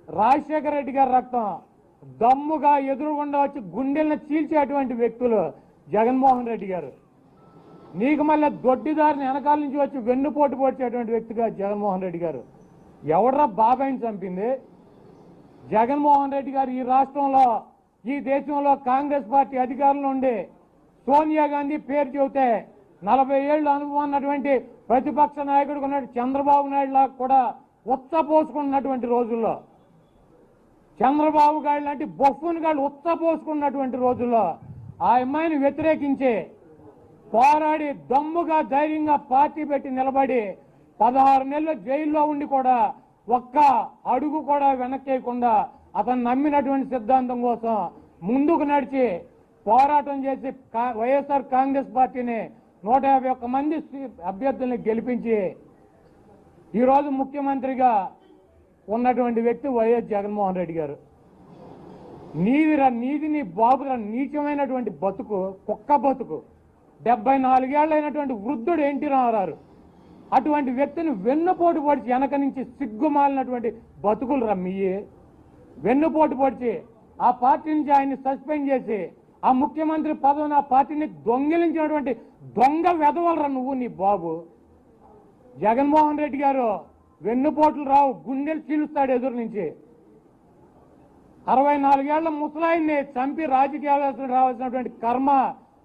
రాజశేఖర రెడ్డి గారి రక్తం దమ్ముగా ఎదురుగుండా వచ్చి గుండెలను చీల్చేటువంటి వ్యక్తులు జగన్మోహన్ రెడ్డి గారు. నీకు మళ్ళీ దొడ్డిదారిని వెనకాల నుంచి వచ్చి వెన్నుపోటు పొడిచేటువంటి వ్యక్తిగా జగన్మోహన్ రెడ్డి గారు. ఎవడ్రా బాబాయిని చంపింది? జగన్మోహన్ రెడ్డి గారు ఈ రాష్ట్రంలో, ఈ దేశంలో కాంగ్రెస్ పార్టీ అధికారంలో ఉండి సోనియా గాంధీ పేరు చెబితే 40 ఏళ్ళు అనుభవం ఉన్నటువంటి ప్రతిపక్ష నాయకుడికి ఉన్నట్టు చంద్రబాబు నాయుడు లాగా కూడా ఉచ్చపోసుకున్నటువంటి రోజుల్లో, చంద్రబాబు గారు లాంటి బొఫ్ఫున్ గాళ్ళు ఉచ్చపోసుకున్నటువంటి రోజుల్లో ఆ అమ్మాయిని వ్యతిరేకించి పోరాడి దమ్ముగా ధైర్యంగా పార్టీ పెట్టి నిలబడి 16 నెలలు జైల్లో ఉండి కూడా ఒక్క అడుగు కూడా వెనక్కేయకుండా అతను నమ్మినటువంటి సిద్ధాంతం కోసం ముందుకు నడిచి పోరాటం చేసి వైఎస్ఆర్ కాంగ్రెస్ పార్టీని 151 మంది అభ్యర్థుల్ని గెలిపించి ఈరోజు ముఖ్యమంత్రిగా ఉన్నటువంటి వ్యక్తి వైఎస్ జగన్మోహన్ రెడ్డి గారు. నీది నీ బాబురా నీచమైనటువంటి బతుకు, కుక్క బతుకు. 74 ఏళ్ళైనటువంటి వృద్ధుడు ఎన్టీ రామారావు అటువంటి వ్యక్తిని వెన్నుపోటు పొడిచి వెనక నుంచి సిగ్గుమాలినటువంటి బతుకులు రమ్మయ్యి. వెన్నుపోటు పొడిచి ఆ పార్టీ నుంచి ఆయన్ని సస్పెండ్ చేసి ఆ ముఖ్యమంత్రి పదవిని ఆ పార్టీని దొంగిలించినటువంటి దొంగ వెధవలరా నువ్వు నీ బాబు. జగన్మోహన్ రెడ్డి గారు వెన్నుపోట్లు రావు, గుండెలు చీలుస్తాడు ఎదురు నుంచి. 64 ఏళ్ల ముసలాయిని చంపి రాజకీయాలు రావాల్సినటువంటి కర్మ,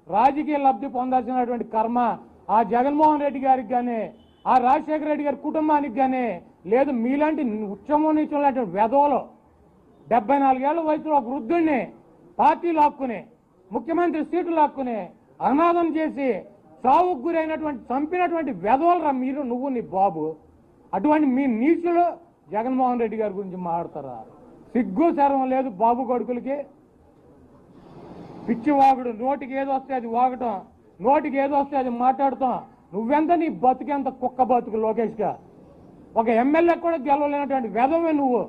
రాజకీయ లబ్ధి పొందాల్సినటువంటి కర్మ ఆ జగన్మోహన్ రెడ్డి గారికి కానీ ఆ రాజశేఖర రెడ్డి గారి కుటుంబానికి కానీ లేదు. మీలాంటి ఉచ్చమో నీచం లాంటి వెధవలు 74 ఏళ్ల వయసులో ఒక వృద్ధుడిని పార్టీ లాక్కుని ముఖ్యమంత్రి సీటు లాక్కుని అనాథం చేసి చావుకు గురైనటువంటి చంపినటువంటి వెధవలరా మీరు, నువ్వు నీ బాబు. అటువంటి మీ నీచులు జగన్మోహన్ రెడ్డి గారి గురించి మాట్లాడతారా? సిగ్గు శరం లేదు బాబు కొడుకులకి. పిచ్చి వాగుడు, నోటికి ఏదో వస్తే అది వాగటం, నోటికి ఏదో వస్తే అది మాట్లాడటం. నువ్వెంత, నీ బతుకెంత కుక్క బతుకు లోకేష్ గా. ఒక ఎమ్మెల్యే కూడా గెలవలేనటువంటి వెధవే నువ్వు.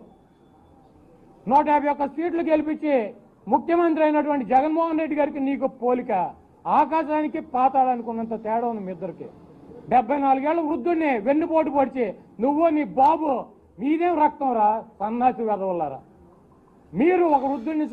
151 సీట్లు గెలిపించి ముఖ్యమంత్రి అయినటువంటి జగన్మోహన్ రెడ్డి గారికి నీకు పోలిక ఆకాశానికి పాతాళానికి ఉన్నంత తేడా ఉంది మీ ఇద్దరికి. 74 ఏళ్ల వృద్ధుడిని వెన్నుపోటు పొడిచి నువ్వు నీ బాబు, మీదేం రక్తం రా సన్నాసి వెధవల్లారా. మీరు ఒక వృద్ధుడిని